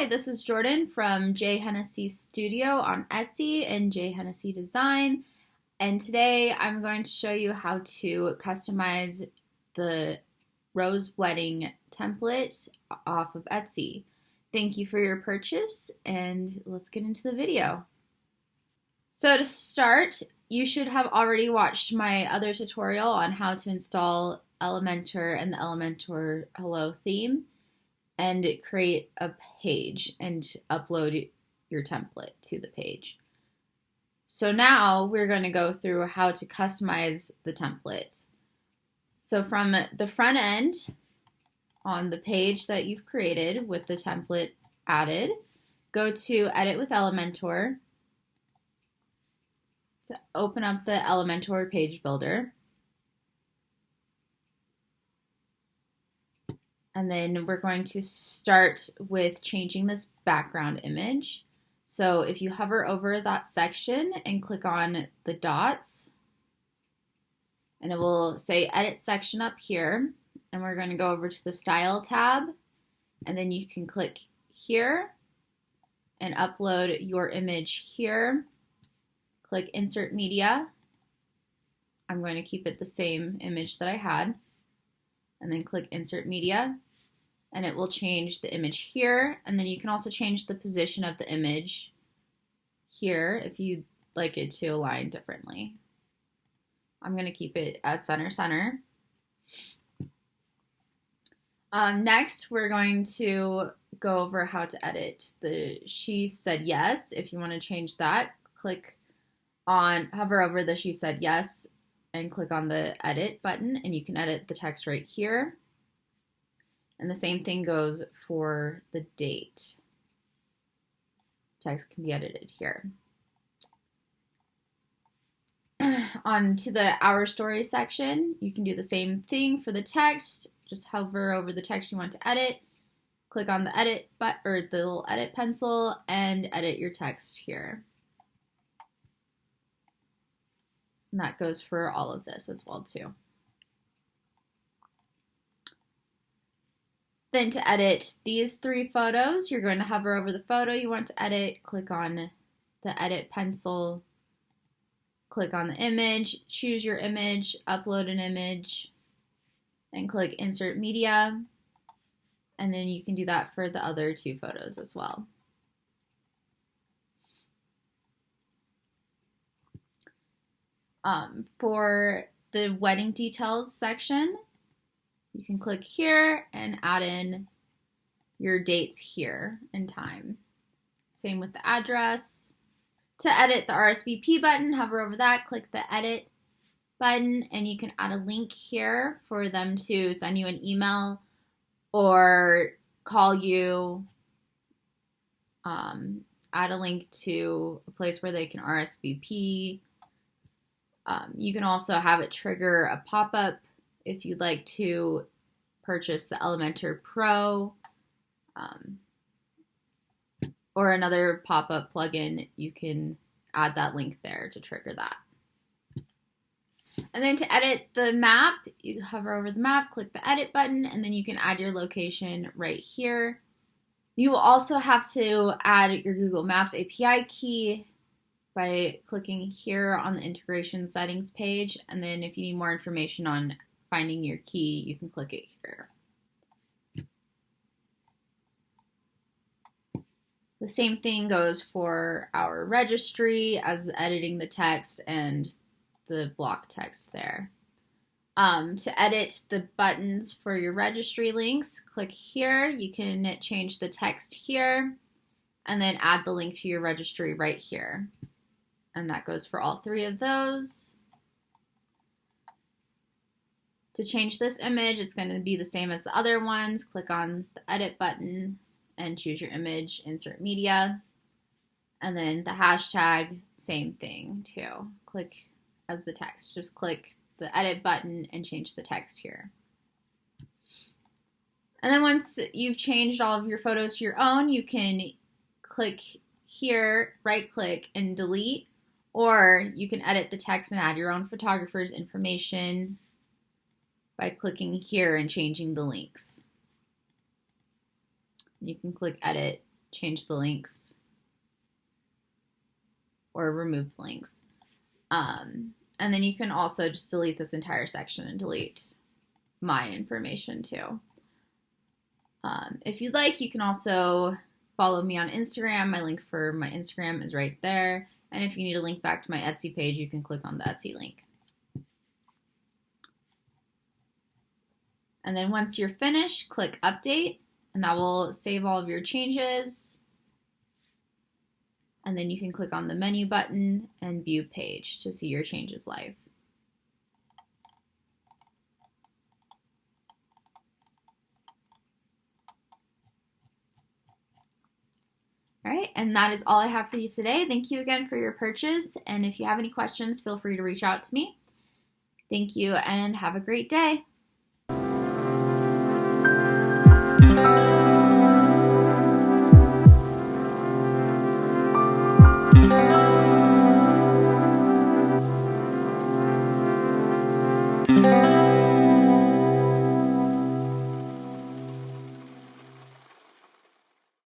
Hi, this is Jordan from J Hennessy Studio on Etsy and J Hennessy Design. And today I'm going to show you how to customize the Rose Wedding template off of Etsy. Thank you for your purchase, and let's get into the video. So to start, you should have already watched my other tutorial on how to install Elementor and the Elementor Hello theme and create a page and upload your template to the page. So now we're going to go through how to customize the template. So from the front end on the page that you've created with the template added, go to Edit with Elementor to open up the Elementor page builder. And then we're going to start with changing this background image. So if you hover over that section and click on the dots, and it will say Edit Section up here, and we're going to go over to the Style tab, and then you can click here and upload your image here. Click Insert Media. I'm going to keep it the same image that I had, and then click Insert Media. And it will change the image here, and then you can also change the position of the image here if you'd like it to align differently. I'm going to keep it as center. Next, we're going to go over how to edit the She Said Yes. If you want to change that, hover over the She Said Yes and click on the Edit button, and you can edit the text right here. And the same thing goes for the date. Text can be edited here. On to the Our Story section, you can do the same thing for the text. Just hover over the text you want to edit, click on the edit button or the little edit pencil, and edit your text here. And that goes for all of this as well too. Then to edit these 3 photos, you're going to hover over the photo you want to edit, click on the edit pencil, click on the image, choose your image, upload an image, and click Insert Media. And then you can do that for the other 2 photos as well. For the wedding details section, you can click here and add in your dates here and time. Same with the address. To edit the RSVP button, hover over that, click the edit button, and you can add a link here for them to send you an email or call you. Add a link to a place where they can RSVP. You can also have it trigger a pop-up if you'd like to purchase the Elementor Pro or another pop-up plugin, you can add that link there to trigger that. And then to edit the map, you hover over the map, click the edit button, and then you can add your location right here. You will also have to add your Google Maps API key by clicking here on the integration settings page, and then if you need more information on finding your key, you can click it here. The same thing goes for our registry as editing the text and the block text there. To edit the buttons for your registry links, click here. You can change the text here and then add the link to your registry right here. And that goes for all 3 of those. To change this image, it's going to be the same as the other ones. Click on the edit button and choose your image, insert media. And then the hashtag, same thing too. Click as the text. Just click the edit button and change the text here. And then once you've changed all of your photos to your own, you can click here, right click, and delete. Or you can edit the text and add your own photographer's information by clicking here and changing the links. You can click edit change the links or remove the links. And then you can also just delete this entire section and delete my information too. If you'd like, you can also follow me on Instagram. My link for my Instagram is right there. And if you need a link back to my Etsy page, you can click on the Etsy link. And then once you're finished, click Update, and that will save all of your changes. And then you can click on the menu button and View Page to see your changes live. All right, and that is all I have for you today. Thank you again for your purchase, and if you have any questions, feel free to reach out to me. Thank you, and have a great day. Thank you.